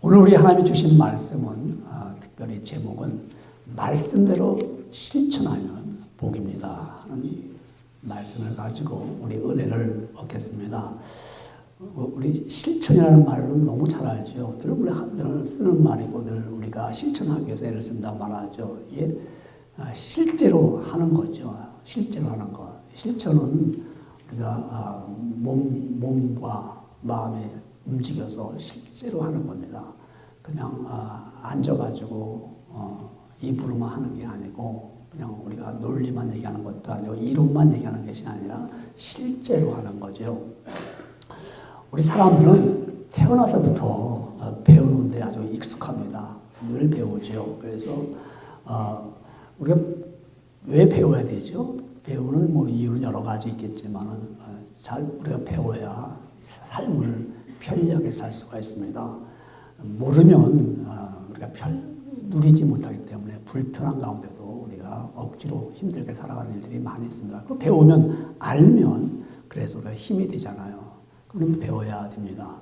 오늘 우리 하나님이 주신 말씀은 특별히 제목은 말씀대로 실천하면 복입니다 하는 말씀을 가지고 우리 은혜를 얻겠습니다. 우리 실천이라는 말은 너무 잘 알죠. 늘 우리 늘 쓰는 말이고 늘 우리가 실천하기 위해서 애를 쓴다고 말하죠. 이게 실제로 하는 거죠. 실제로 하는 것. 실천은 우리가 몸과 마음이 움직여서 실제로 하는 겁니다. 그냥 앉아가지고 입으로만 하는 게 아니고 그냥 우리가 논리만 얘기하는 것도 아니고 이론만 얘기하는 것이 아니라 실제로 하는 거죠. 우리 사람들은 태어나서부터 배우는 데 아주 익숙합니다. 늘 배우죠. 그래서 우리가 왜 배워야 되죠? 배우는 이유는 여러 가지 있겠지만은 잘 우리가 배워야 삶을 편리하게 살 수가 있습니다. 모르면 우리가 누리지 못하기 때문에 불편한 가운데도 우리가 억지로 힘들게 살아가는 일들이 많이 있습니다. 그 배우면 알면 그래서 우리가 힘이 되잖아요. 그럼 배워야 됩니다.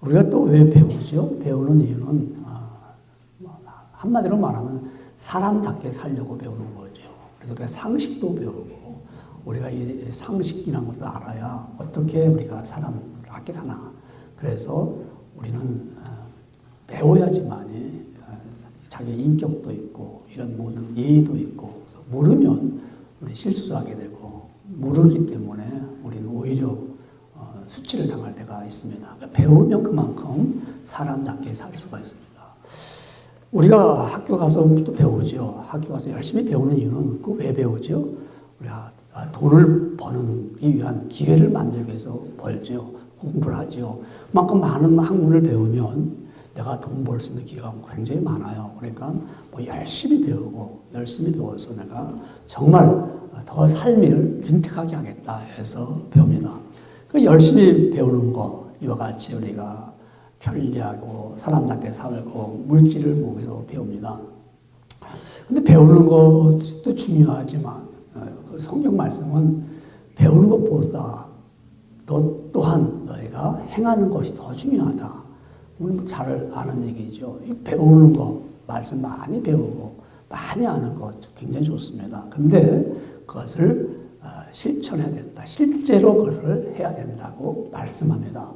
우리가 또 왜 배우죠? 배우는 이유는 한마디로 말하면 사람답게 살려고 배우는 거죠. 그래서 우리가 상식도 배우고 우리가 이 상식이라는 것을 알아야 어떻게 우리가 사람답게 사나. 그래서 우리는 배워야지만이 자기 인격도 있고 이런 모든 예의도 있고 그래서 모르면 우리 실수하게 되고 모르기 때문에 우리는 오히려 수치를 당할 때가 있습니다. 그러니까 배우면 그만큼 사람답게 살 수가 있습니다. 우리가 학교 가서 또 배우죠. 학교 가서 열심히 배우는 이유는 그 왜 배우죠? 우리가 돈을 버는 위한 기회를 만들기 위해서 벌죠. 공부를 하죠. 그만큼 많은 학문을 배우면 내가 돈 벌 수 있는 기회가 굉장히 많아요. 그러니까 열심히 배워서 내가 정말 더 삶을 윤택하게 하겠다 해서 배웁니다. 그 열심히 배우는 거, 이와 같이 우리가 편리하고 사람답게 살고 물질을 모으면서 배웁니다. 근데 배우는 것도 중요하지만 성경 말씀은 배우는 것보다 또한 너희가 행하는 것이 더 중요하다. 우리 잘 아는 얘기죠. 배우는 거, 말씀 많이 배우고 많이 아는 것 굉장히 좋습니다. 근데 그것을 실천해야 된다. 실제로 그것을 해야 된다고 말씀합니다.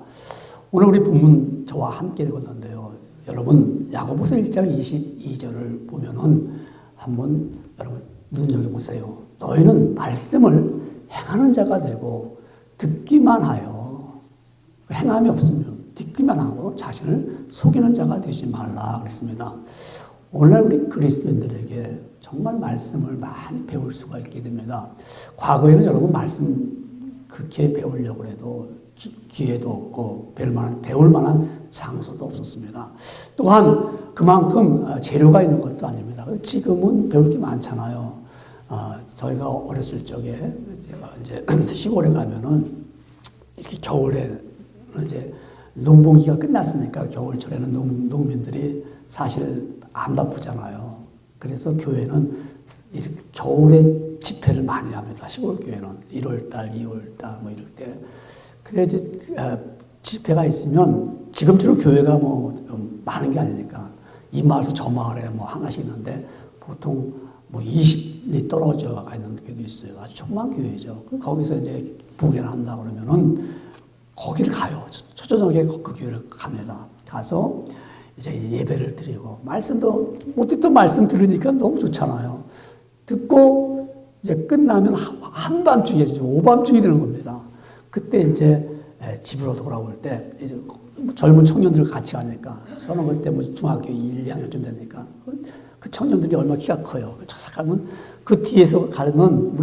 오늘 우리 본문 저와 함께 읽었는데요. 여러분 야고보서 1장 22절을 보면은 한번 여러분 눈여겨보세요. 너희는 말씀을 행하는 자가 되고 듣기만 하여 행함이 없으면 듣기만 하고 자신을 속이는 자가 되지 말라 그랬습니다. 오늘날 우리 그리스도인들에게 정말 말씀을 많이 배울 수가 있게 됩니다. 과거에는 여러분 말씀 그렇게 배우려고 해도 기회도 없고 배울 만한 장소도 없었습니다. 또한 그만큼 재료가 있는 것도 아닙니다. 지금은 배울 게 많잖아요. 저희가 어렸을 적에 제가 이제 시골에 가면은 이렇게 겨울에 이제 농번기가 끝났으니까 겨울철에는 농민들이 사실 안 바쁘잖아요. 그래서 교회는 이렇게 겨울에 집회를 많이 합니다. 시골 교회는 1월달, 2월달 이럴 때. 그래 이제 집회가 있으면 지금처럼 교회가 많은 게 아니니까 이 마을에서 저 마을에 하나씩 있는데 보통 20리 떨어져 있는 교회도 있어요. 아주 조그만 교회죠. 거기서 이제 부흥회를 한다 그러면은 거기를 가요. 초저녁에 그 교회를 갑니다. 가서 이제 예배를 드리고 말씀도 어쨌든 말씀 들으니까 너무 좋잖아요. 듣고 이제 끝나면 한밤중에 오밤중이 되는 겁니다. 그때 이제 집으로 돌아올 때 이제 젊은 청년들 같이 가니까 저는 그때 중학교 1, 2학년쯤 되니까 그 청년들이 얼마나 키가 커요. 가면 그 뒤에서 가면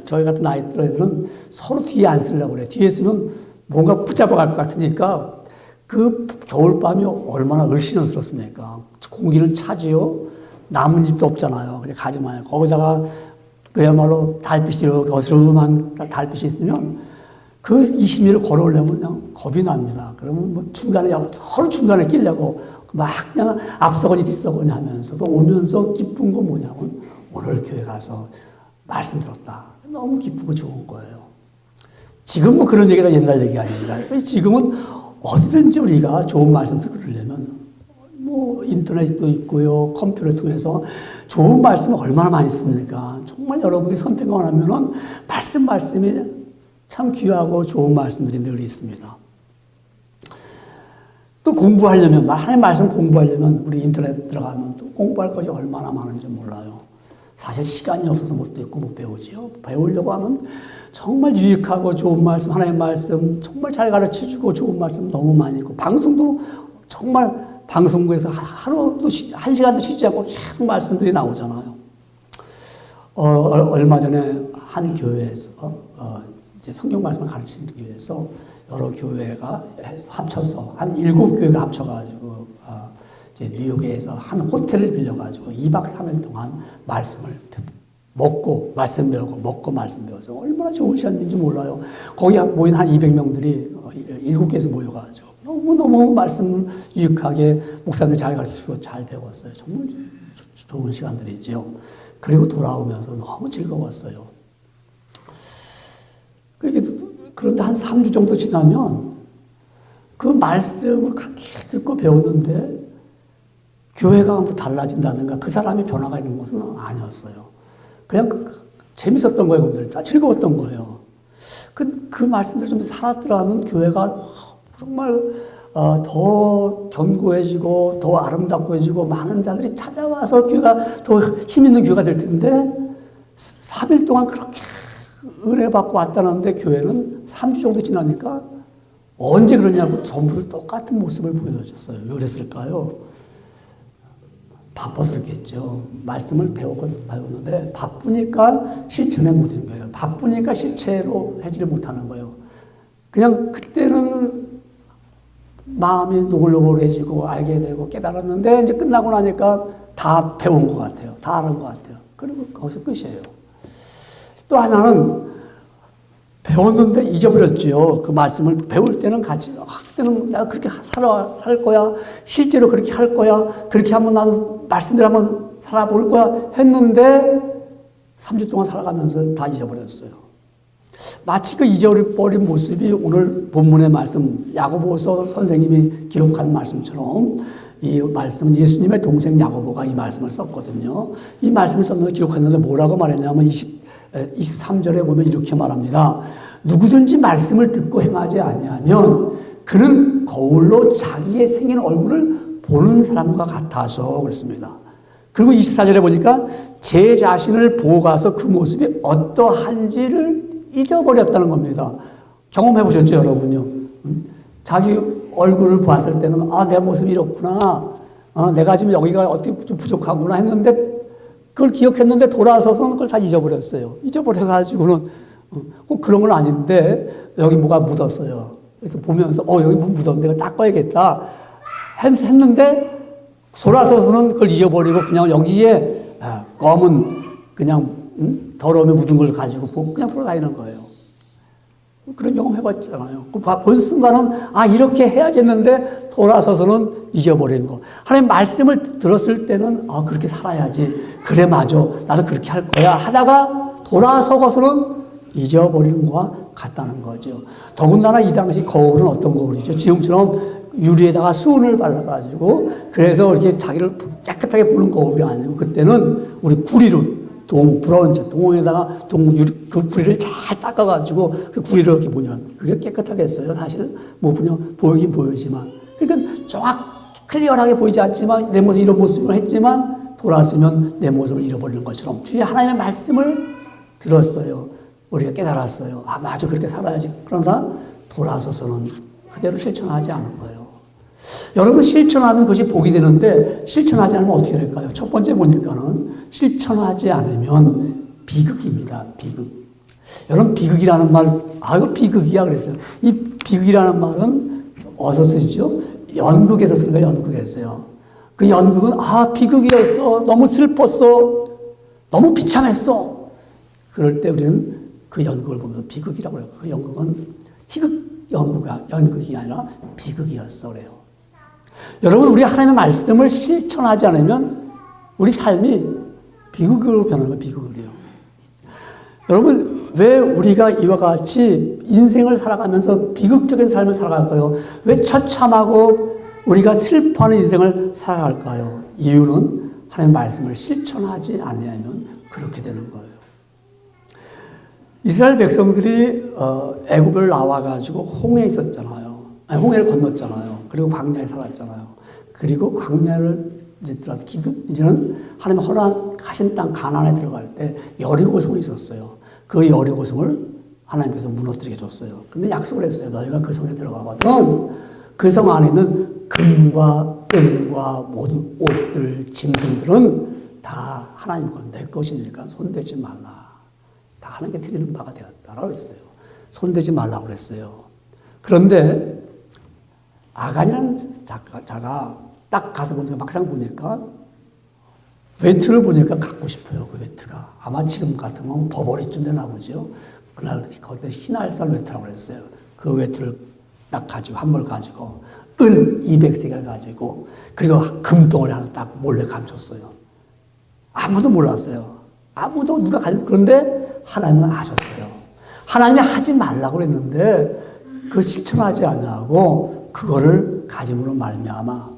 저희 같은 나이 들은 서로 뒤에 안 쓰려고 그래요. 뒤에 쓰면 뭔가 붙잡아 갈 것 같으니까 그 겨울밤이 얼마나 얼씬스럽습니까? 공기는 차지요. 나뭇잎도 없잖아요. 그냥 가지 마요. 거기다가 그야말로 달빛이 이렇게 어스름한 달빛이 있으면 그 20리를 걸어오려면 그냥 겁이 납니다. 그러면 서로 중간에 끼려고 막 그냥 앞서거니 뒤서거니 하면서도 오면서 기쁜 건 뭐냐면 오늘 교회 가서 말씀 들었다. 너무 기쁘고 좋은 거예요. 지금은 그런 얘기가 옛날 얘기 아닙니다. 지금은 어디든지 우리가 좋은 말씀 들으려면 뭐 인터넷도 있고요, 컴퓨터를 통해서 좋은 말씀을 얼마나 많이 쓰니까 정말 여러분이 선택만 하면은 말씀이 참 귀하고 좋은 말씀들이 늘 있습니다. 또 공부하려면, 하나님 말씀 공부하려면 우리 인터넷 들어가면 또 공부할 것이 얼마나 많은지 몰라요. 사실 시간이 없어서 못 듣고 못 배우지요. 배우려고 하면 정말 유익하고 좋은 말씀, 하나님 말씀 정말 잘 가르쳐주고 좋은 말씀 너무 많이 있고, 방송도 정말 방송국에서 하루도 한 시간도 쉬지 않고 계속 말씀들이 나오잖아요. 얼마 전에 한 교회에서 이제 성경 말씀을 가르치기 위해서 여러 교회가 합쳐서 한 7교회가 합쳐가지고 이제 뉴욕에서 한 호텔을 빌려가지고 2박 3일 동안 말씀을 먹고 말씀 배우고 먹고 말씀 배워서 얼마나 좋은 시간인지 몰라요. 거기 모인 한 200명들이 7개에서 모여가지고 너무너무 말씀을 유익하게 목사님이 잘 가르치고 잘 배웠어요. 정말 좋은 시간들이죠. 그리고 돌아오면서 너무 즐거웠어요. 그런데 한 3주 정도 지나면 그 말씀을 그렇게 듣고 배웠는데 교회가 뭐 달라진다든가 그 사람이 변화가 있는 것은 아니었어요. 그냥 재밌었던 거예요. 그분들 다 즐거웠던 거예요. 그 말씀들이 좀 살았더라면 교회가 정말 더 견고해지고 더 아름답고해지고 많은 자들이 찾아와서 교회가 더 힘 있는 교회가 될 텐데 3일 동안 그렇게 은혜 받고 왔다는데 교회는 3주 정도 지나니까 언제 그러냐고 전부 똑같은 모습을 보여줬어요. 왜 그랬을까요? 바빠서 그랬겠죠. 말씀을 배웠는데 바쁘니까 실천에 못한 거예요. 바쁘니까 실체로 하지를 못하는 거예요. 그냥 그때는 마음이 노골노골해지고 알게 되고 깨달았는데 이제 끝나고 나니까 다 배운 것 같아요. 다 알은 것 같아요. 그리고 거기서 끝이에요. 또 하나는 배웠는데 잊어버렸죠. 그 말씀을 배울 때는 같이, 그때는 내가 그렇게 살 거야. 실제로 그렇게 할 거야. 그렇게 하면 나도 말씀대로 한번 살아볼 거야. 했는데 3주 동안 살아가면서 다 잊어버렸어요. 마치 그 잊어버린 모습이 오늘 본문의 말씀, 야고보서 선생님이 기록한 말씀처럼 이 말씀은 예수님의 동생 야고보가 이 말씀을 썼거든요. 이 말씀을 썼는데 기록했는데 뭐라고 말했냐면 23절에 보면 이렇게 말합니다. 누구든지 말씀을 듣고 행하지 아니하면 그는 거울로 자기의 생긴 얼굴을 보는 사람과 같아서 그랬습니다. 그리고 24절에 보니까 제 자신을 보고 가서 그 모습이 어떠한지를 잊어버렸다는 겁니다. 경험해 보셨죠, 여러분요? 자기 얼굴을 봤을 때는 내 모습이 이렇구나. 내가 지금 여기가 어떻게 좀 부족하구나 했는데 그걸 기억했는데 돌아서서는 그걸 다 잊어버렸어요. 잊어버려가지고는 꼭 그런 건 아닌데 여기 뭐가 묻었어요. 그래서 보면서 여기 뭐 묻었는데 내가 닦아야겠다 했는데 돌아서서는 그걸 잊어버리고 그냥 여기에 검은 그냥 더러움에 묻은 걸 가지고 보고 그냥 돌아다니는 거예요. 그런 경험 해봤잖아요. 본 순간은 이렇게 해야지 했는데 돌아서서는 잊어버린 거. 하나님 말씀을 들었을 때는 그렇게 살아야지. 그래 맞아. 나도 그렇게 할 거야 하다가 돌아서고서는 잊어버리는 것과 같다는 거죠. 더군다나 이 당시 거울은 어떤 거울이죠? 지금처럼 유리에다가 수은을 발라가지고 그래서 이렇게 자기를 깨끗하게 보는 거울이 아니고 그때는 우리 구리로 브론즈, 동에다가 그 구리를 잘 닦아가지고 그 구리를 이렇게 보면 그게 깨끗하겠어요. 사실 뭐 그냥 보이긴 보이지만 그러니까 클리어하게 보이지 않지만 내 모습 이런 모습을 했지만 돌아서면 내 모습을 잃어버리는 것처럼 주의 하나님의 말씀을 들었어요. 우리가 깨달았어요. 맞아 그렇게 살아야지. 그러나 돌아서서는 그대로 실천하지 않은 거예요. 여러분 실천하면 그것이 복이 되는데 실천하지 않으면 어떻게 될까요? 첫 번째 보니까는 실천하지 않으면 비극입니다. 비극. 여러분 비극이라는 말, 이거 비극이야 그랬어요. 이 비극이라는 말은 어디서 쓰죠? 연극에서 쓴 거예요. 연극에서요. 그 연극은 비극이었어. 너무 슬펐어. 너무 비참했어. 그럴 때 우리는 그 연극을 보면서 비극이라고 해요. 그 연극은 희극 연극이 아니라 비극이었어 그래요. 여러분 우리 하나님의 말씀을 실천하지 않으면 우리 삶이 비극으로 변하는 거예요. 비극이에요. 여러분 왜 우리가 이와 같이 인생을 살아가면서 비극적인 삶을 살아갈까요? 왜 처참하고 우리가 슬퍼하는 인생을 살아갈까요? 이유는 하나님의 말씀을 실천하지 않으면 그렇게 되는 거예요. 이스라엘 백성들이 애굽을 나와가지고 홍해에 있었잖아요. 아니, 홍해를 건넜잖아요. 그리고 광야에 살았잖아요. 그리고 광야를 이제 들어서 이제는 하나님 허락하신 땅 가나안에 들어갈 때 여리고성이 있었어요. 그 여리고성을 하나님께서 무너뜨리게 줬어요. 근데 약속을 했어요. 너희가 그 성에 들어가거든 그 성 안에는 금과 은과 모든 옷들, 짐승들은 다 하나님 것, 내 것이니까 손대지 말라. 다 하나님께 드리는 바가 되었다라고 했어요. 손대지 말라고 그랬어요. 그런데 아간이라는 자가 딱 가서 보니까 막상 보니까 외투를 보니까 갖고 싶어요. 그 외투가. 아마 지금 같으면 버버리쯤 되나 보죠. 그날 거기다 흰알쌀 외투라고 그랬어요. 그 외투를 딱 가지고 한 벌 가지고 은 200세겔 가지고 그리고 금덩어리 하나 딱 몰래 감췄어요. 아무도 몰랐어요. 아무도 누가 그런데 하나님은 아셨어요. 하나님이 하지 말라고 그랬는데 그 실천하지 않냐고 그거를 가짐으로 말미암아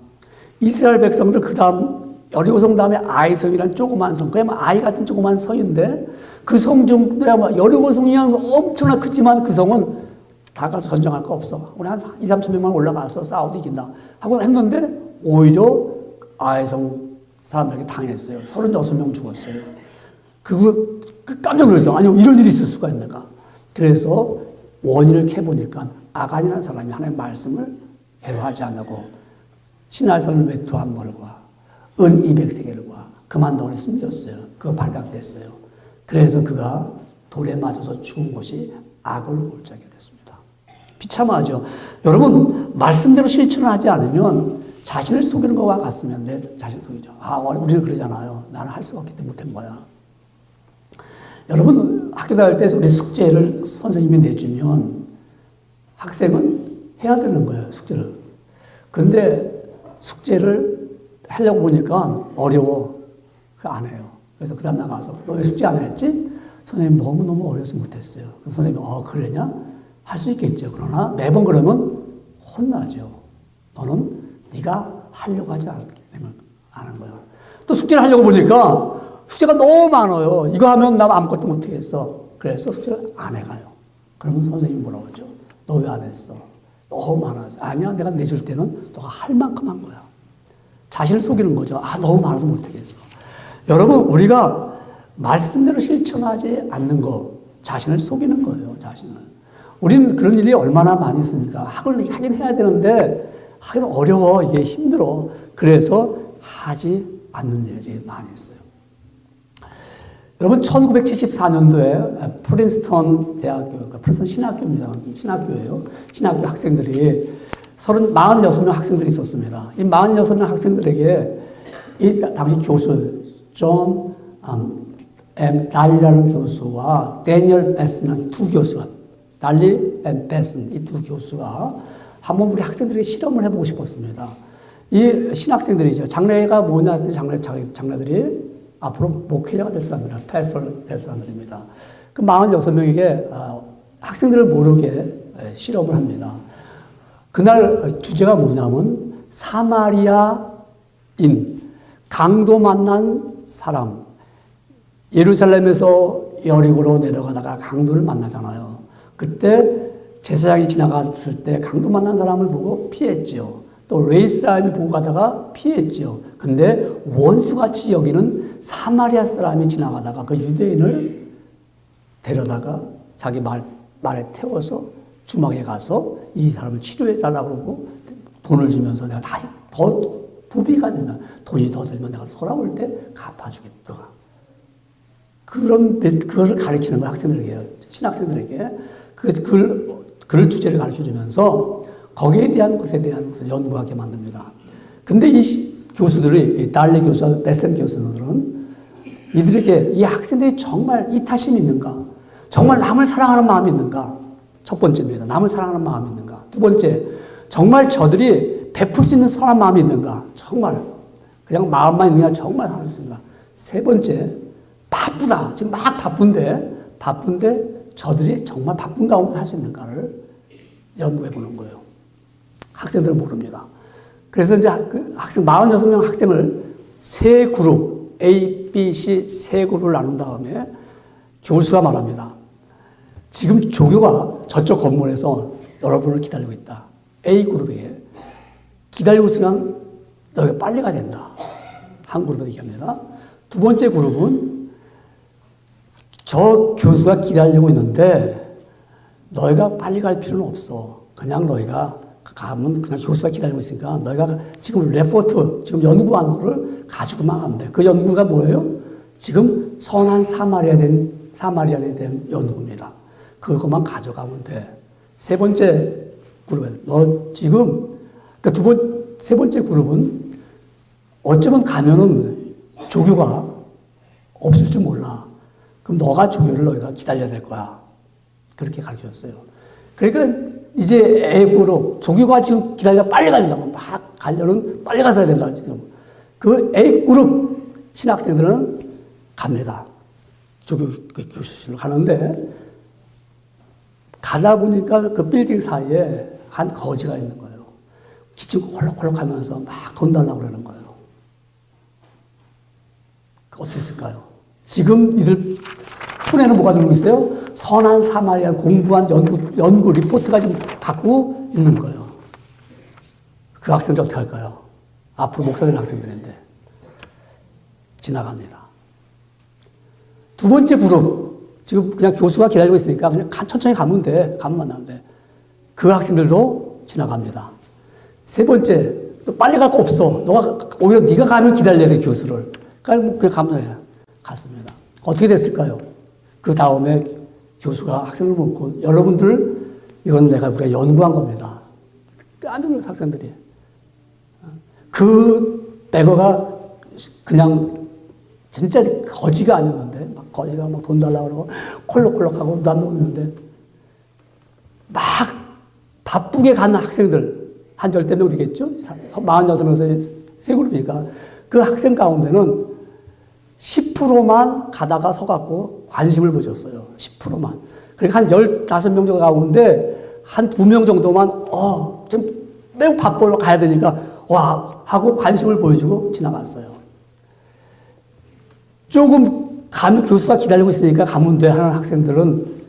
이스라엘 백성들 그 다음 여리고성 다음에 아이성이라는 조그만 성, 그냥 아이 같은 조그만 성인데 그 성 중에 여리고성이 엄청나 크지만 그 성은 다 가서 전쟁할 거 없어. 우리 한 2, 3천 명만 올라가서 싸워도 이긴다 하고 했는데 오히려 아이성 사람들에게 당했어요. 36명 죽었어요. 그거 깜짝 놀랐어요. 아니 이런 일이 있을 수가 있는가. 그래서 원인을 캐보니까 아간이라는 사람이 하나님의 말씀을 대화하지 않고 신할산 외투 한 벌과 은 200세겔과 금한덩어리 숨겼어요. 그거 발각됐어요. 그래서 그가 돌에 맞아서 죽은 것이 악을 골짜기가 됐습니다. 비참하죠. 여러분 말씀대로 실천을 하지 않으면 자신을 속이는 것과 같으면 내 자신을 속이죠. 우리는 그러잖아요. 나는 할 수가 없기 때문에 못한 거야. 여러분 학교 다닐 때 우리 숙제를 선생님이 내주면 학생은 해야 되는 거예요. 숙제를. 근데 숙제를 하려고 보니까 어려워. 안 해요. 그래서 그 다음 나가서 너 왜 숙제 안 했지? 선생님 너무너무 어려워서 못했어요. 그럼 선생님이 그러냐? 할 수 있겠죠. 그러나 매번 그러면 혼나죠. 너는 네가 하려고 하지 않기 때문에 안 한 거야. 또 숙제를 하려고 보니까 숙제가 너무 많아요. 이거 하면 나 아무것도 못하겠어. 그래서 숙제를 안 해가요. 그러면 선생님이 뭐라고 하죠? 너 왜 안 했어? 너무 많아서. 아니야, 내가 내줄 때는 너가 할 만큼 한 거야. 자신을 속이는 거죠. 너무 많아서 못하겠어. 여러분, 우리가 말씀대로 실천하지 않는 거, 자신을 속이는 거예요, 자신을. 우리는 그런 일이 얼마나 많이 있습니까? 하긴 해야 되는데, 하긴 어려워, 이게 힘들어. 그래서 하지 않는 일이 많이 있어요. 여러분, 1974년도에 프린스턴 대학교, 프린스턴 신학교입니다. 신학교예요. 신학교 학생들이 46명 학생들이 있었습니다. 이 46명 학생들에게 이 당시 교수 존 달리라는 교수와 데니얼 베슨이라는 두 교수가 달리 앤 베슨 이 두 교수가 한번 우리 학생들에게 실험을 해보고 싶었습니다. 이 신학생들이죠. 장래가 뭐냐 했더니 장래들이 앞으로 목회자가 될 사람들이라 패스터를 될 사람들입니다. 그 46명에게 학생들을 모르게 실험을 합니다. 그날 주제가 뭐냐면 사마리아인 강도 만난 사람. 예루살렘에서 여리고로 내려가다가 강도를 만나잖아요. 그때 제사장이 지나갔을 때 강도 만난 사람을 보고 피했지요. 또 레이스 사람이 보고 가다가 피했지요. 근데 원수같이 여기는 사마리아 사람이 지나가다가 그 유대인을 데려다가 자기 말에 태워서 주막에 가서 이 사람을 치료해달라고 그러고 돈을 주면서 내가 다시 더 부비가 되면 돈이 더 들면 내가 돌아올 때 갚아주겠다. 그것을 가르치는 거야, 학생들에게, 신학생들에게. 그걸 주제를 가르쳐 주면서 거기에 대한 것에 대한 것을 연구하게 만듭니다. 근데 이 교수들이, 이 달리 교수와 베센 교수들은 이들에게 이 학생들이 정말 이타심이 있는가? 정말 남을 사랑하는 마음이 있는가? 첫 번째입니다. 남을 사랑하는 마음이 있는가? 두 번째, 정말 저들이 베풀 수 있는 선한 마음이 있는가? 정말 그냥 마음만 있느냐? 정말 할 수 있는가? 세 번째, 바쁘다. 지금 막 바쁜데 저들이 정말 바쁜 가운데 할 수 있는가를 연구해 보는 거예요. 학생들은 모릅니다. 그래서 이제 그 학생, 46명 학생을 세 그룹, A, B, C 세 그룹을 나눈 다음에 교수가 말합니다. 지금 조교가 저쪽 건물에서 여러분을 기다리고 있다. A 그룹에게 기다리고 있으면 너희가 빨리 가야 된다. 한 그룹에 얘기합니다. 두 번째 그룹은 저 교수가 기다리고 있는데 너희가 빨리 갈 필요는 없어. 그냥 너희가 가면 그냥 교수가 기다리고 있으니까 너희가 지금 레포트, 지금 연구한 거를 가지고만 가면 돼. 그 연구가 뭐예요? 지금 선한 사마리아에 대한 연구입니다. 그것만 가져가면 돼. 세 번째 그룹에 너 지금 세 번째 그룹은 어쩌면 가면은 조교가 없을 줄 몰라. 그럼 너가 조교를 너희가 기다려야 될 거야. 그렇게 가르쳐 줬어요. 그러니까 이제 A 그룹 조교가 지금 기다려 빨리 가려고 막 가려는 빨리 가서 해야 된다 지금. 그 A 그룹 신학생들은 갑니다. 조교 교실로 가는데 가다 보니까 그 빌딩 사이에 한 거지가 있는 거예요. 기침 콜록콜록 하면서 막 돈 달라고 그러는 거예요. 어떻게 했을까요? 지금 이들 손에는 뭐가 들고 있어요? 선한 사마리아 공부한 연구 리포트가 지금 갖고 있는 거예요. 그 학생들 어떻게 할까요? 앞으로 목사 되는 학생들인데. 지나갑니다. 두 번째 그룹, 지금 그냥 교수가 기다리고 있으니까 그냥 천천히 가면 돼. 가면 만나면 돼. 그 학생들도 지나갑니다. 세 번째, 또 빨리 갈 거 없어. 오히려 네가 가면 기다려야 돼, 교수를. 그러니까 그냥 가면 돼. 갔습니다. 어떻게 됐을까요? 그 다음에 교수가 학생을 묻고 여러분들 이건 우리가 연구한 겁니다. 깜짝 놀랐어요, 학생들이. 그 백어가 그냥 진짜 거지가 아니었는데 막 거지가 막 돈 달라고 그러고 콜록콜록하고 남 놓는데 막 바쁘게 가는 학생들 한 열댓 명 되겠죠? 46명에서 세 그룹이니까 그 학생 가운데는 10%만 가다가 서갖고 관심을 보셨어요. 10%만. 그러니까 한 15명 정도 가운데 한 2명 정도만, 좀 매우 바쁘러 가야 되니까, 와, 하고 관심을 보여주고 지나갔어요. 조금 가면 교수가 기다리고 있으니까 가면 돼 하는 학생들은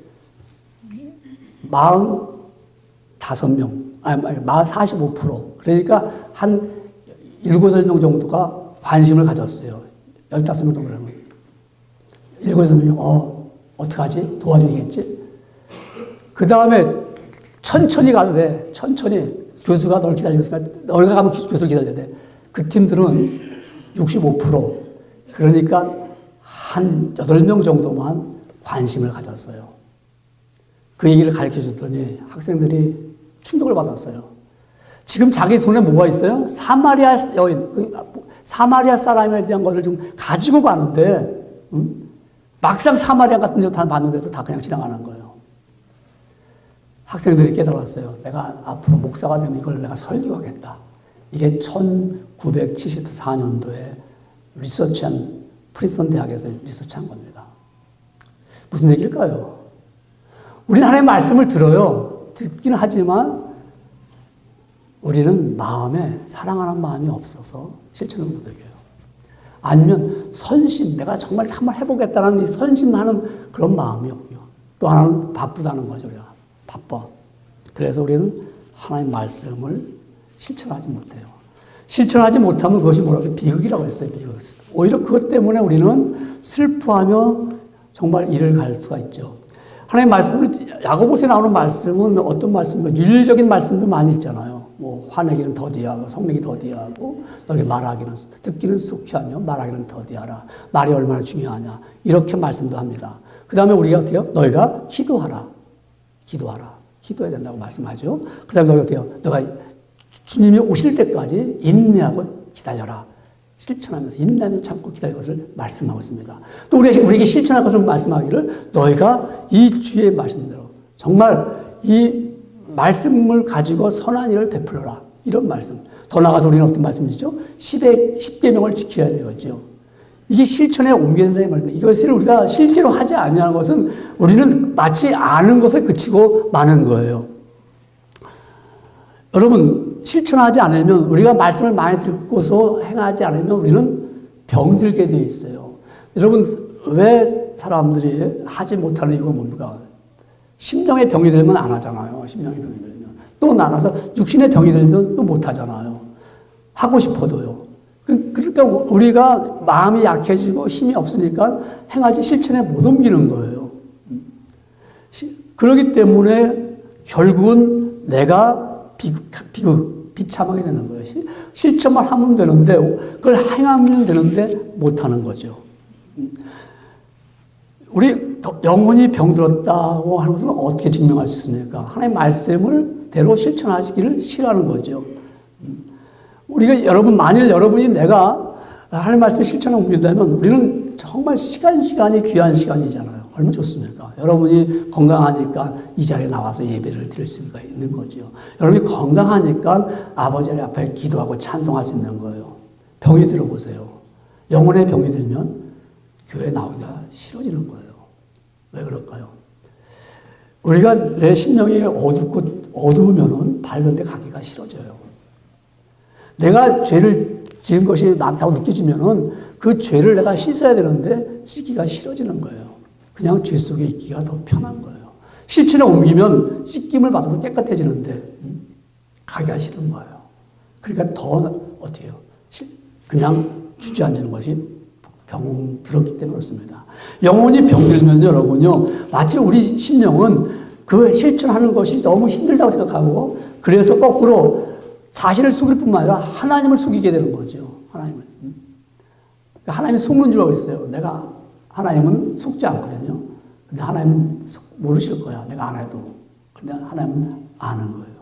45명, 45%. 그러니까 한 7, 8명 정도가 관심을 가졌어요. 15명 정도라면. 7, 8명이, 어떡하지? 도와줘야겠지? 그 다음에 천천히 가도 돼. 천천히. 교수가 널 기다리고 있으니까 너가 가면 교수를 기다려야 돼. 그 팀들은 65%. 그러니까 한 8명 정도만 관심을 가졌어요. 그 얘기를 가르쳐 줬더니 학생들이 충격을 받았어요. 지금 자기 손에 뭐가 있어요? 사마리아 여인, 사마리아 사람에 대한 것을 좀 가지고 가는데, 막상 사마리아 같은 데 봤는데도 다 그냥 지나가는 거예요. 학생들이 깨달았어요. 내가 앞으로 목사가 되면 이걸 내가 설교하겠다. 이게 1974년도에 리서치한 프린스턴 대학에서 리서치한 겁니다. 무슨 얘기일까요? 우리는 하나님의 말씀을 들어요. 듣기는 하지만 우리는 마음에 사랑하는 마음이 없어서 실천을 못하게요. 아니면 선심, 내가 정말 한번 해보겠다는 이 선심하는 그런 마음이 없고요. 또 하나는 바쁘다는 거죠. 우리가 바빠. 그래서 우리는 하나님의 말씀을 실천하지 못해요. 실천하지 못하면 그것이 뭐라고 비극이라고 했어요. 비극. 오히려 그것 때문에 우리는 슬퍼하며 정말 일을 갈 수가 있죠. 하나님 말씀, 우리 야고보서에 나오는 말씀은 어떤 말씀인가? 윤리적인 말씀도 많이 있잖아요. 뭐 화내기는 더디하고 성내기 더디하고 너희 말하기는 듣기는 속히하며 말하기는 더디하라. 말이 얼마나 중요하냐. 이렇게 말씀도 합니다. 그 다음에 우리가 어떻게 해요? 너희가 기도하라. 기도하라. 기도해야 된다고 말씀하죠. 그 다음에 너희가 어떻게 해요? 너가 주님이 오실 때까지 인내하고 기다려라. 실천하면서 인내하며 참고 기다릴 것을 말씀하고 있습니다. 또 우리에게 실천할 것을 말씀하기를 너희가 이 주의 말씀대로 정말 이 말씀을 가지고 선한 일을 베풀어라. 이런 말씀. 더 나아가서 우리는 어떤 말씀이죠? 10계명을 지켜야 되겠죠. 이게 실천에 옮겨야 된다는 말입니다. 이것을 우리가 실제로 하지 않냐는 것은 우리는 마치 아는 것에 그치고 마는 거예요. 여러분, 실천하지 않으면, 우리가 말씀을 많이 듣고서 행하지 않으면 우리는 병들게 되어 있어요. 여러분, 왜 사람들이 하지 못하는 이유가 뭡니까? 심령의 병이 들면 안 하잖아요. 심령의 병이 들면. 또 나가서 육신의 병이 들면 또 못 하잖아요. 하고 싶어도요. 그러니까 우리가 마음이 약해지고 힘이 없으니까 행하지 실천에 못 옮기는 거예요. 그렇기 때문에 결국은 내가 비참하게 되는 거예요. 실천만 하면 되는데, 그걸 행하면 되는데 못하는 거죠. 우리 영혼이 병들었다고 하는 것은 어떻게 증명할 수 있습니까? 하나님의 말씀을 대로 실천하시기를 싫어하는 거죠. 우리가 만일 여러분이 내가 하나님의 말씀을 실천에 옮긴다면 우리는 정말 시간이 귀한 시간이잖아요. 얼마나 좋습니까? 여러분이 건강하니까 이 자리에 나와서 예배를 드릴 수가 있는 거죠. 여러분이 건강하니까 아버지 앞에 기도하고 찬송할 수 있는 거예요. 병이 들어보세요. 영혼의 병이 들면 교회에 나오기가 싫어지는 거예요. 왜 그럴까요? 우리가 내 심령이 어두우면은 밝은 데 가기가 싫어져요. 내가 죄를 지은 것이 많다고 느껴지면은 그 죄를 내가 씻어야 되는데 씻기가 싫어지는 거예요. 그냥 죄 속에 있기가 더 편한 거예요. 실천에 옮기면 씻김을 받아서 깨끗해지는데 가기가 싫은 거예요. 그러니까 더 어떻게 해요? 그냥 주저앉는 것이 병들었기 때문에 그렇습니다. 영혼이 병들면 여러분요, 마치 우리 심령은 그 실천하는 것이 너무 힘들다고 생각하고, 그래서 거꾸로 자신을 속일 뿐만 아니라 하나님을 속이게 되는 거죠. 하나님을. 하나님이 속는 줄 알고 있어요. 내가 하나님은 속지 않거든요. 근데 하나님은 모르실 거야. 내가 안 해도. 근데 하나님은 아는 거예요.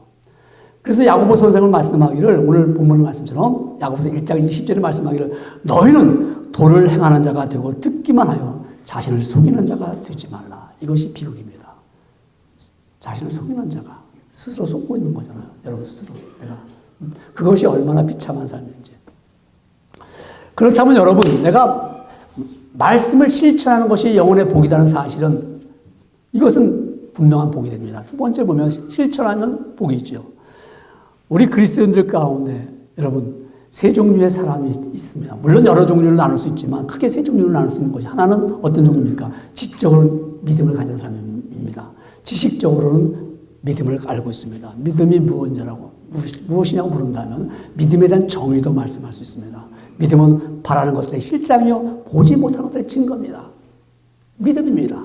그래서 야고보서 선생은 말씀하기를, 오늘 본문 말씀처럼 야고보서 1장 20절에 말씀하기를, 너희는 도를 행하는 자가 되고 듣기만 하여 자신을 속이는 자가 되지 말라. 이것이 비극입니다. 자신을 속이는 자가 스스로 속고 있는 거잖아요. 여러분 스스로. 내가. 그것이 얼마나 비참한 삶인지. 그렇다면 여러분, 내가 말씀을 실천하는 것이 영혼의 복이라는 사실은, 이것은 분명한 복이 됩니다. 두 번째 보면 실천하면 복이죠. 우리 그리스도인들 가운데 여러분 세 종류의 사람이 있습니다. 물론 여러 종류를 나눌 수 있지만 크게 세 종류를 나눌 수 있는 것이, 하나는 어떤 종류입니까? 지적으로 믿음을 가진 사람입니다. 지식적으로는 믿음을 알고 있습니다. 믿음이 무엇이냐고 물은다면 믿음에 대한 정의도 말씀할 수 있습니다. 믿음은 바라는 것들의 실상이요 보지 못하는 것들의 증거입니다. 믿음입니다.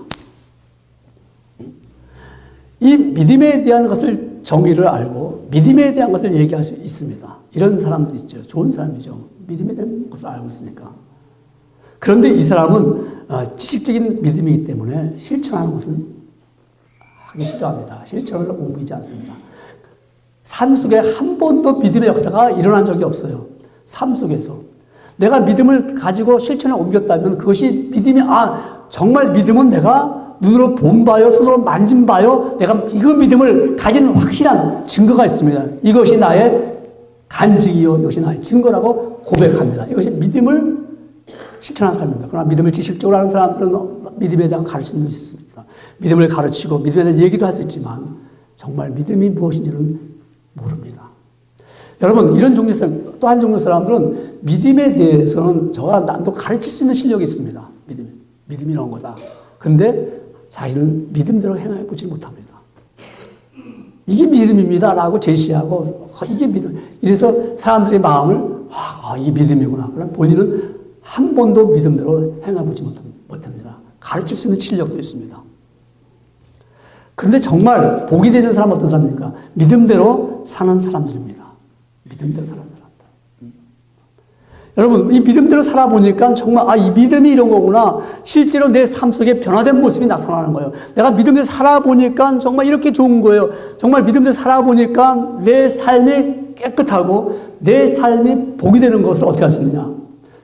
이 믿음에 대한 것을 정의를 알고 믿음에 대한 것을 얘기할 수 있습니다. 이런 사람들 있죠. 좋은 사람이죠. 믿음에 대한 것을 알고 있으니까. 그런데 이 사람은 지식적인 믿음이기 때문에 실천하는 것은 하기 싫어합니다. 실천을 옮기지 않습니다. 삶 속에 한 번도 믿음의 역사가 일어난 적이 없어요. 삶 속에서. 내가 믿음을 가지고 실천에 옮겼다면 그것이 믿음이, 정말 믿음은 내가 눈으로 본 바요, 손으로 만진 바요, 내가 이거 믿음을 가진 확실한 증거가 있습니다. 이것이 나의 간증이요, 이것이 나의 증거라고 고백합니다. 이것이 믿음을 실천하는 사람입니다. 그러나 믿음을 지식적으로 하는 사람들은 믿음에 대한 가르침도 있습니다. 믿음을 가르치고 믿음에 대한 얘기도 할 수 있지만 정말 믿음이 무엇인지는 모릅니다. 여러분, 이런 종류의 사람, 또 한 종류의 사람들은 믿음에 대해서는 저와 남도 가르칠 수 있는 실력이 있습니다. 믿음이 이런 거다. 근데 자신은 믿음대로 행해 보지 못합니다. 이게 믿음입니다 라고 제시하고, 이게 믿음. 이래서 사람들의 마음을, 이게 믿음이구나. 그럼 본인은 한 번도 믿음대로 행해 보지 못합니다. 가르칠 수 있는 실력도 있습니다. 그런데 정말 복이 되는 사람은 어떤 사람입니까? 믿음대로 사는 사람들입니다. 믿음대로 사는 사람들. 여러분, 이 믿음대로 살아보니까 정말, 이 믿음이 이런 거구나. 실제로 내 삶 속에 변화된 모습이 나타나는 거예요. 내가 믿음대로 살아보니까 정말 이렇게 좋은 거예요. 정말 믿음대로 살아보니까 내 삶이 깨끗하고 내 삶이 복이 되는 것을 어떻게 할 수 있느냐.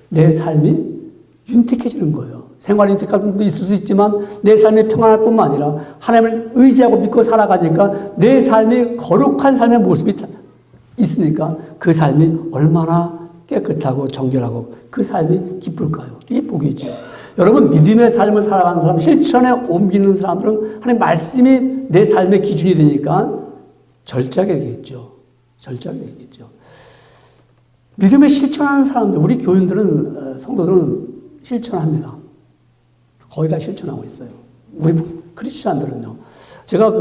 내 삶이 윤택해지는 거예요. 생활이 윤택한 분도 있을 수 있지만 내 삶이 평안할 뿐만 아니라 하나님을 의지하고 믿고 살아가니까 내 삶이 거룩한 삶의 모습이 있으니까 그 삶이 얼마나 깨끗하고 정결하고 그 삶이 기쁠까요? 이게 복이죠. 여러분, 믿음의 삶을 살아가는 사람, 실천에 옮기는 사람들은 하나님 말씀이 내 삶의 기준이 되니까 절제하게 되겠죠. 절제하게 되겠죠. 믿음에 실천하는 사람들, 우리 교인들은, 성도들은 실천합니다. 거의 다 실천하고 있어요. 우리 크리스찬들은요. 제가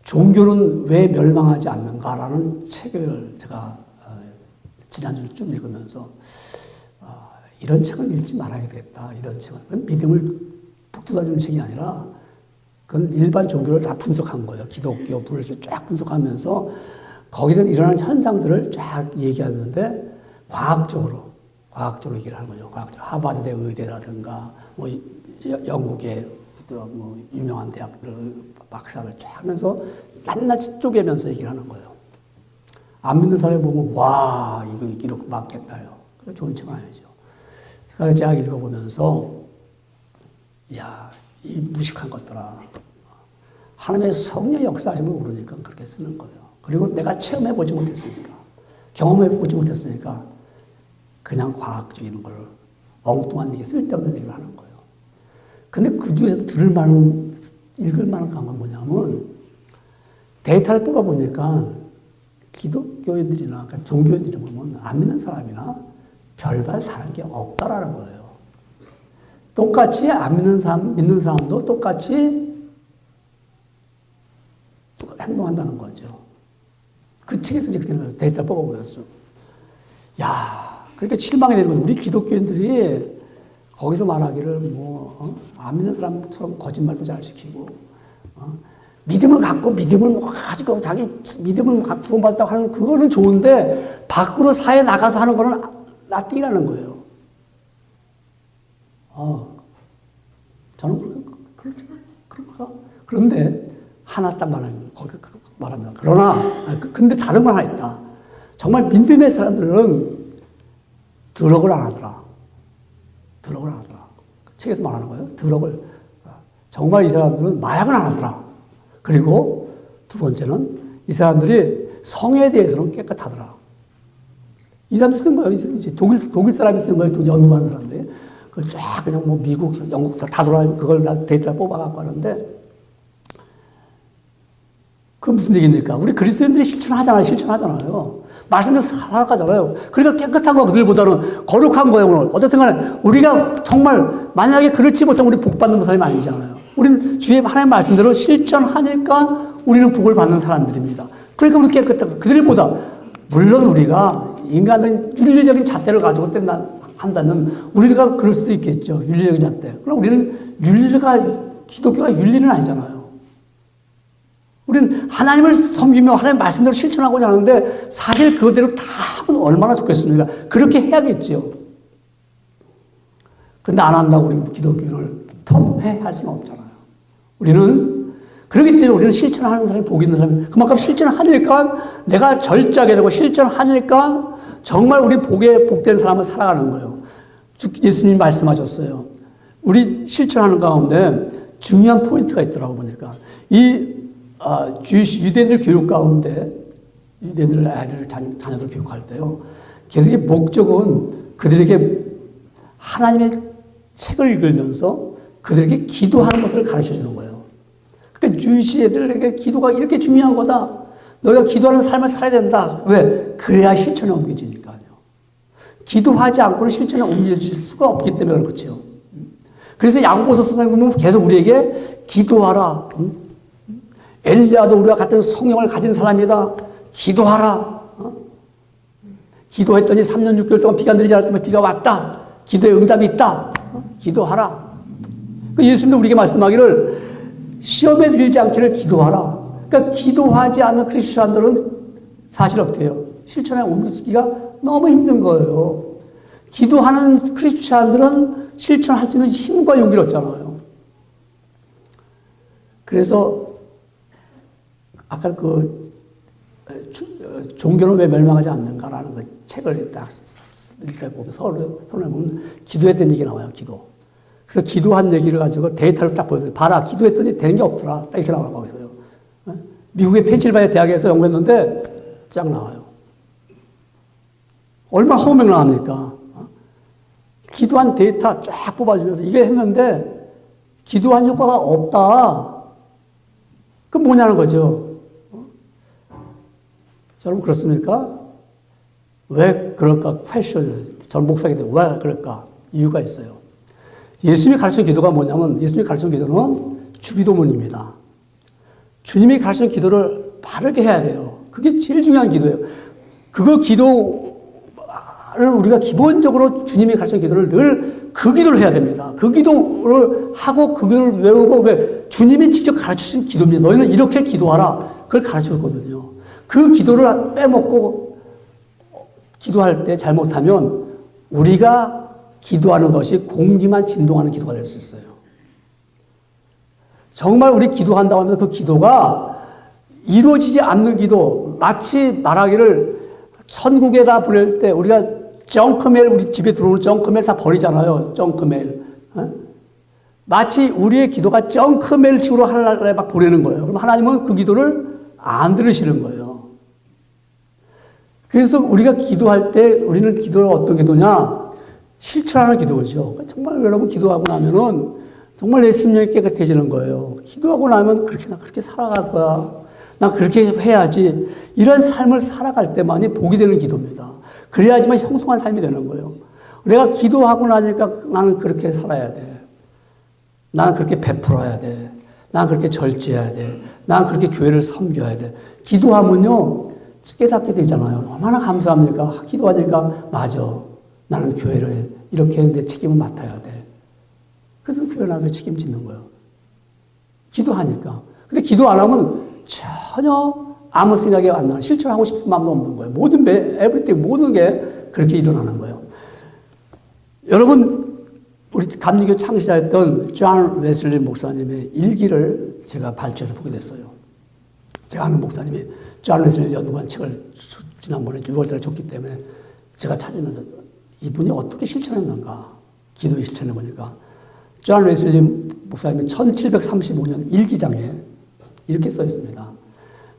종교는 왜 멸망하지 않는가라는 책을 제가 지난주에 쭉 읽으면서 이런 책을 읽지 말아야 되겠다. 이런 책은 믿음을 북돋아주는 책이 아니라 그건 일반 종교를 다 분석한 거예요. 기독교, 불교 쫙 분석하면서 거기서 일어나는 현상들을 쫙 얘기하는데 과학적으로 얘기를 하는 거죠. 과학적으로. 하버드대 의대라든가 뭐 영국의 뭐 유명한 대학들 박사를 쫙 하면서 낱낱이 쪼개면서 얘기를 하는 거예요. 안 믿는 사람이 보면 와 이거 이렇게 맞겠다요. 그래 좋은 책은 아니죠. 그래서 제가 읽어보면서 야 이 무식한 것들아 하나님의 성령 역사하심을 모르니까 그렇게 쓰는 거예요. 그리고 내가 체험해보지 못했으니까 경험해보지 못했으니까 그냥 과학적인 걸 엉뚱한 얘기 쓸데없는 얘기를 하는 거예요. 근데 그 중에서 읽을 만한 건 뭐냐면 데이터를 뽑아보니까 기독교인들이나 그러니까 종교인들이 보면 안 믿는 사람이나 별반 다른 게 없다라는 거예요. 똑같이 안 믿는 사람, 믿는 사람도 똑같이 행동한다는 거죠. 그 책에서 이제 그렇게 데이터를 뽑아보였어. 야, 그렇게 실망이 되는 거예요. 우리 기독교인들이 거기서 말하기를 안 믿는 사람처럼 거짓말도 잘 시키고, 믿음을 갖고 믿음을 가지고 자기 믿음을 구원받았다고 하는 그거는 좋은데 밖으로 사회에 나가서 하는 거는 나띵이라는 거예요. 저는 그런가? 그런데 하나 딱 말합니다. 그러나 근데 다른 건 하나 있다. 정말 믿음의 사람들은 드럭을 안 하더라. 드럭을 안 하더라. 책에서 말하는 거예요. 드럭을. 정말 이 사람들은 마약을 안 하더라. 그리고 두 번째는 이 사람들이 성에 대해서는 깨끗하더라. 이 사람들이 쓴 거예요. 이제 독일 사람이 쓴 거예요. 연구하는 사람들이. 그걸 쫙 그냥 뭐 미국, 영국 다 돌아다니면 그걸 다 데이터를 뽑아갖고 하는데 그건 무슨 얘기입니까? 우리 그리스도인들이 실천하잖아요. 말씀대로 살아가잖아요. 그러니까 깨끗한 거 그들보다는 거룩한 거예요, 오늘. 어쨌든 간에 우리가 정말 만약에 그렇지 못하면 우리 복 받는 사람이 아니잖아요. 우리는 주의 하나님 말씀대로 실천하니까 우리는 복을 받는 사람들입니다. 그러니까 우리 깨끗한 그들보다 물론 우리가 인간은 윤리적인 잣대를 가지고 한다면 우리가 그럴 수도 있겠죠. 윤리적인 잣대. 그럼 우리는 기독교가 윤리는 아니잖아요. 우리는 하나님을 섬기며 하나님 말씀대로 실천하고자 하는데 사실 그대로 다 하면 얼마나 좋겠습니까? 그렇게 해야겠죠. 근데 안 한다고 우리 기독교를 펌회할 수는 없잖아요. 우리는 그렇기 때문에 우리는 실천하는 사람이 복 있는 사람이 그만큼 실천하니까 내가 절제하게 되고 실천하니까 정말 우리 복된 삶을 살아가는 거예요. 예수님이 말씀하셨어요. 우리 실천하는 가운데 중요한 포인트가 있더라고 보니까 유대인들 교육 가운데 유대인들 아이들 자녀들 교육할 때요. 걔들의 목적은 그들에게 하나님의 책을 읽으면서 그들에게 기도하는 것을 가르쳐 주는 거예요. 그러니까 주시 애들에게 기도가 이렇게 중요한 거다. 너희가 기도하는 삶을 살아야 된다. 왜? 그래야 실천에 옮겨지니까요. 기도하지 않고는 실천에 옮겨질 수가 없기 때문에 그렇죠. 그래서 야고보서 선생님은 계속 우리에게 기도하라. 엘리야도 우리와 같은 성령을 가진 사람이다. 기도하라. 기도했더니 3년 6개월 동안 비가 내리지 않을 때만 비가 왔다. 기도에 응답이 있다. 기도하라. 예수님도 우리에게 말씀하기를 시험에 들지 않기를 기도하라. 그러니까 기도하지 않는 크리스천들은 사실 어때요? 실천에 옮기기가 너무 힘든 거예요. 기도하는 크리스천들은 실천할 수 있는 힘과 용기를 얻잖아요. 그래서 아까 종교는 왜 멸망하지 않는가라는 그 책을 딱 읽다 보면 서론에 보면 기도에 대한 얘기가 나와요. 기도. 그래서 기도한 얘기를 가지고 데이터를 딱 보여줘요. 봐라, 기도했더니 되는 게 없더라. 딱 이렇게 나와요. 거기서요. 미국의 펜실바니아 대학에서 연구했는데 쫙 나와요. 얼마나 허무맹랑합니까? 기도한 데이터 쫙 뽑아주면서 이게 했는데 기도한 효과가 없다. 그건 뭐냐는 거죠. 여러분 그렇습니까? 왜 그럴까? 퀘스천. 저는 목사에게 왜 그럴까? 이유가 있어요. 예수님이 가르친 기도가 뭐냐면 예수님이 가르친 기도는 주기도문입니다. 주님이 가르친 기도를 바르게 해야 돼요. 그게 제일 중요한 기도예요. 그거 기도를 우리가 기본적으로 주님이 가르친 기도를 늘 그 기도를 해야 됩니다. 그 기도를 하고 그 기도를 외우고 왜 주님이 직접 가르치신 기도입니다. 너희는 이렇게 기도하라. 그걸 가르쳐줬거든요. 그 기도를 빼먹고 기도할 때 잘못하면 우리가 기도하는 것이 공기만 진동하는 기도가 될 수 있어요. 정말 우리 기도한다고 하면서 그 기도가 이루어지지 않는 기도, 마치 말하기를 천국에다 보낼 때 우리가 정크메일, 우리 집에 들어오는 정크메일 다 버리잖아요. 정크메일. 마치 우리의 기도가 정크메일 식으로 하나님에 막 보내는 거예요. 그럼 하나님은 그 기도를 안 들으시는 거예요. 그래서 우리가 기도할 때 우리는 기도를 어떤 기도냐? 실천하는 기도죠. 정말 여러분 기도하고 나면은 정말 내 심령이 깨끗해지는 거예요. 기도하고 나면 나 그렇게 살아갈 거야. 나 그렇게 해야지. 이런 삶을 살아갈 때만이 복이 되는 기도입니다. 그래야지만 형통한 삶이 되는 거예요. 내가 기도하고 나니까 나는 그렇게 살아야 돼. 나는 그렇게 베풀어야 돼. 나는 그렇게 절제해야 돼. 나는 그렇게 교회를 섬겨야 돼. 기도하면요, 깨닫게 되잖아요. 얼마나 감사합니까? 기도하니까, 맞아. 나는 교회를 이렇게 내 책임을 맡아야 돼. 그래서 교회 나서 책임지는 거예요. 기도하니까. 근데 기도 안 하면 전혀 아무 생각이 안 나요. 실천하고 싶은 마음도 없는 거예요. 에브리띵 모든 게 그렇게 일어나는 거예요. 여러분, 우리 감리교 창시자였던 존 웨슬리 목사님의 일기를 제가 발췌해서 보게 됐어요. 제가 아는 목사님이 존 웨슬리 연구한 책을 지난번에 6월달에 줬기 때문에 제가 찾으면서 이분이 어떻게 실천했는가 기도에 실천해 보니까 존 웨슬리 목사님이 1735년 일기장에 이렇게 써 있습니다.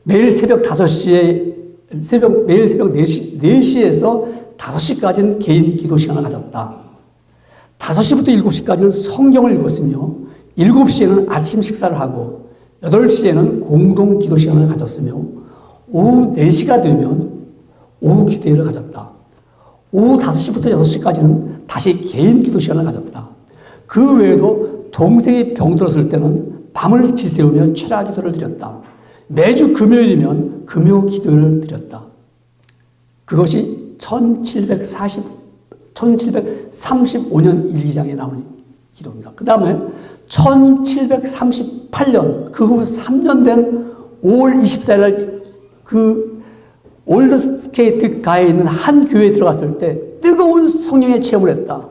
매일 새벽 4시에 매일 새벽 4시에서 5시까지는 개인 기도 시간을 가졌다. 5시부터 7시까지는 성경을 읽었으며 7시에는 아침 식사를 하고 8시에는 공동 기도 시간을 가졌으며 오후 4시가 되면 오후 기도회를 가졌다. 오후 5시부터 6시까지는 다시 개인 기도 시간을 가졌다. 그 외에도 동생이 병들었을 때는 밤을 지새우며 철야 기도를 드렸다. 매주 금요일이면 금요 기도를 드렸다. 그것이 1735년 일기장에 나오는 기도입니다. 그 다음에 1738년 그 후 3년 된 5월 24일 그 올드스케이트 가에 있는 한 교회에 들어갔을 때 뜨거운 성령의 체험을 했다.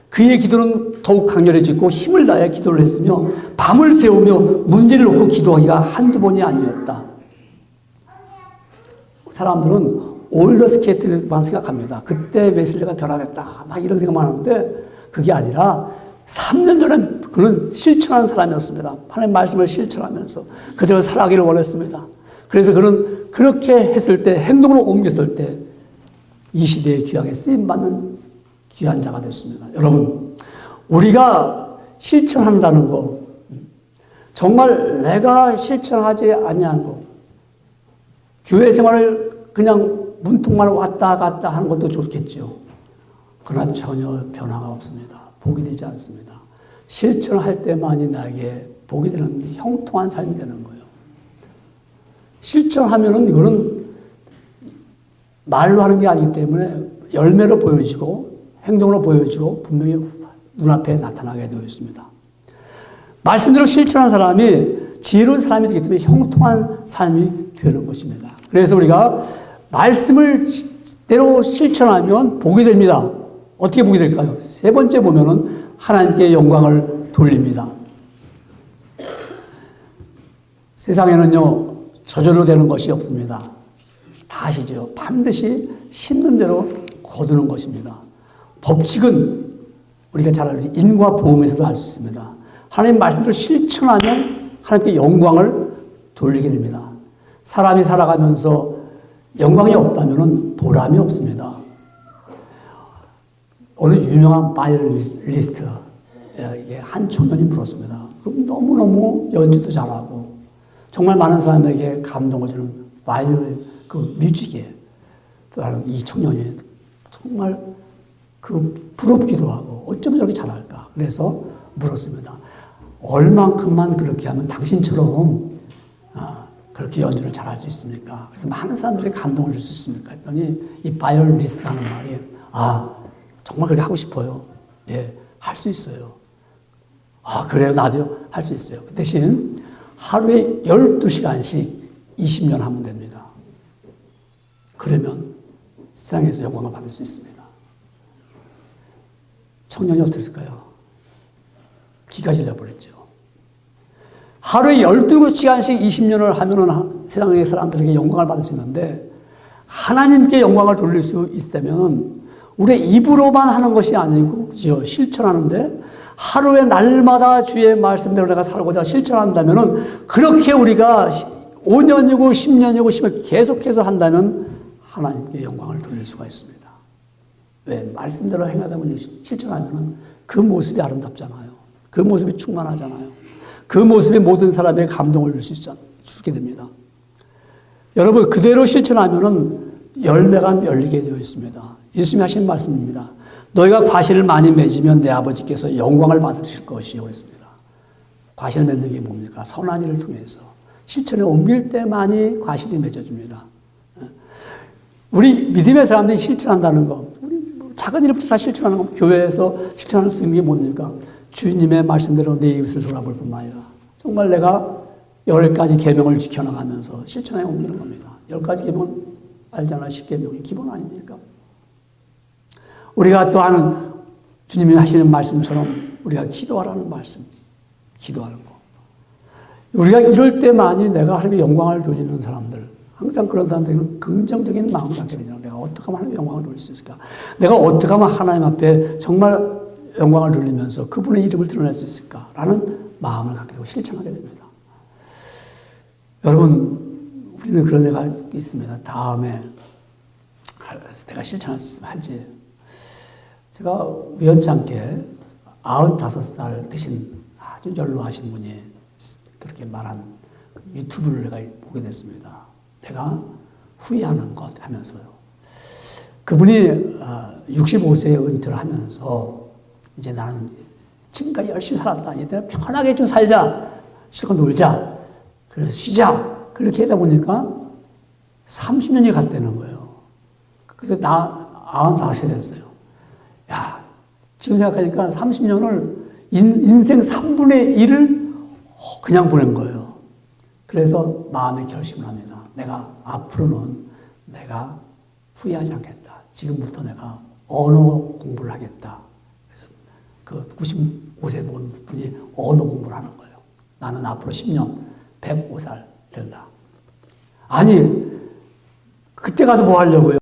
그의 기도는 더욱 강렬해지고 힘을 다해 기도를 했으며 밤을 새우며 문제를 놓고 기도하기가 한두 번이 아니었다. 사람들은 올더스케이트만 생각합니다. 그때 웨슬리가 변화됐다. 막 이런 생각만 하는데 그게 아니라 3년 전에 그는 실천하는 사람이었습니다. 하나님의 말씀을 실천하면서 그대로 살아가기를 원했습니다. 그래서 그는 그렇게 했을 때 행동으로 옮겼을 때 이 시대의 귀하게 쓰임받는 귀한 자가 됐습니다. 여러분, 우리가 실천한다는 거, 정말 내가 실천하지 아니한 거, 교회 생활을 그냥 문통만 왔다 갔다 하는 것도 좋겠죠. 그러나 전혀 변화가 없습니다. 복이 되지 않습니다. 실천할 때만이 나에게 복이 되는 형통한 삶이 되는 거예요. 실천하면은 이거는 말로 하는 게 아니기 때문에 열매로 보여지고 행동으로 보여지고 분명히 눈앞에 나타나게 되어 있습니다. 말씀대로 실천한 사람이 지혜로운 사람이 되기 때문에 형통한 삶이 되는 것입니다. 그래서 우리가 말씀을 대로 실천하면 복이 됩니다. 어떻게 복이 될까요? 세 번째 보면은 하나님께 영광을 돌립니다. 세상에는요, 저절로 되는 것이 없습니다. 다 아시죠? 반드시 심는 대로 거두는 것입니다. 법칙은 우리가 잘 알죠. 인과 보험에서도 알 수 있습니다. 하나님 말씀대로 실천하면 하나님께 영광을 돌리게 됩니다. 사람이 살아가면서 영광이 없다면 보람이 없습니다. 어느 유명한 바이올리스트 한 청년이 불었습니다. 그럼 너무너무 연주도 잘하고 정말 많은 사람에게 감동을 주는 바이올린 그 뮤직에 이 청년이 정말 그 부럽기도 하고 어쩌면 저렇게 잘할까. 그래서 물었습니다. 얼만큼만 그렇게 하면 당신처럼 그렇게 연주를 잘할 수 있습니까? 그래서 많은 사람들에게 감동을 줄 수 있습니까? 했더니 이 바이올리스트가 하는 말이 정말 그렇게 하고 싶어요. 예, 할 수 있어요. 그래요? 나도요? 할 수 있어요. 그 대신 하루에 12시간씩 20년 하면 됩니다. 그러면 세상에서 영광을 받을 수 있습니다. 청년이 어땠을까요? 기가 질려버렸죠. 하루에 12시간씩 20년을 하면은 세상의 사람들에게 영광을 받을 수 있는데 하나님께 영광을 돌릴 수 있다면 우리 입으로만 하는 것이 아니고 그죠? 실천하는데 하루에 날마다 주의 말씀대로 내가 살고자 실천한다면은 그렇게 우리가 5년이고 10년이고 10년 계속해서 한다면 하나님께 영광을 돌릴 수가 있습니다. 왜? 말씀대로 행하다 보니 실천하면은 그 모습이 아름답잖아요. 그 모습이 충만하잖아요. 그 모습이 모든 사람에게 감동을 주게 됩니다. 여러분, 그대로 실천하면은 열매가 열리게 되어 있습니다. 예수님이 하신 말씀입니다. 너희가 과실을 많이 맺으면 내 아버지께서 영광을 받으실 것이요. 그랬습니다. 과실 맺는 게 뭡니까? 선한 일을 통해서. 실천에 옮길 때만이 과실이 맺어집니다. 우리 믿음의 사람들이 실천한다는 것, 우리 작은 일부터 다 실천하는 것, 교회에서 실천할 수 있는 게 뭡니까? 주님의 말씀대로 내 이웃을 돌아볼 뿐만 아니라 정말 내가 10가지 계명을 지켜나가면서 실천에 옮기는 겁니다. 10가지 계명 알잖아요. 10계명이 기본 아닙니까? 우리가 또한 주님이 하시는 말씀처럼 우리가 기도하라는 말씀, 기도하는 거. 우리가 이럴 때만이 내가 하나님의 영광을 돌리는 사람들, 항상 그런 사람들에게는 긍정적인 마음을 갖게 되잖아요. 내가 어떻게 하면 하나님의 영광을 돌릴 수 있을까? 내가 어떻게 하면 하나님 앞에 정말 영광을 돌리면서 그분의 이름을 드러낼 수 있을까라는 마음을 갖게 되고 실천하게 됩니다. 여러분, 우리는 그런 데가 있습니다. 다음에 내가 실천할 수 있으면 하지. 제가 우연찮게 95살 되신 아주 연로하신 분이 그렇게 말한 유튜브를 내가 보게 됐습니다. 내가 후회하는 것 하면서요. 그분이 65세에 은퇴를 하면서 이제 나는 지금까지 열심히 살았다. 이제 편하게 좀 살자. 실컷 놀자. 그래서 쉬자. 그렇게 하다 보니까 30년이 갔다는 거예요. 그래서 나 95세 됐어요. 야, 지금 생각하니까 30년을 인생 3분의 1을 그냥 보낸 거예요. 그래서 마음의 결심을 합니다. 내가 앞으로는 내가 후회하지 않겠다. 지금부터 내가 언어 공부를 하겠다. 그래서 그 95세 먹은 분이 언어 공부를 하는 거예요. 나는 앞으로 10년 105살 된다. 아니, 그때 가서 뭐 하려고요?